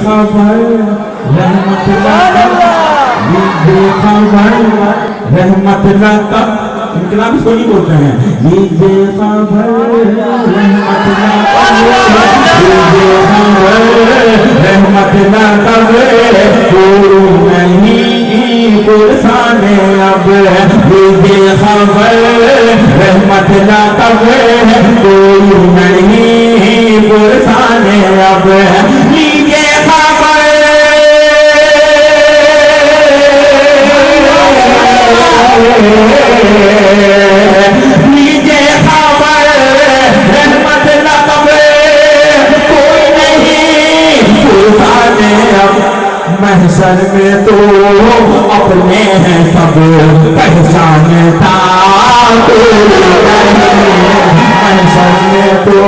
खबर रहमत खबर रहमत इनकलाब इसको नहीं बोलते हैं। लीजिए खबर रहमत रहमत ना कबे कोई नहीं पुरसाने अब। लीजिए खबर रहमत ना कबे कोई नहीं पुरसाने अब। लीजिए खबर लीजिए खबर रहमत ना कबे कोई नहीं पुरसाने अब। महशर में तो अपने हैं सब पहचानता कोई नहीं। महशर में तो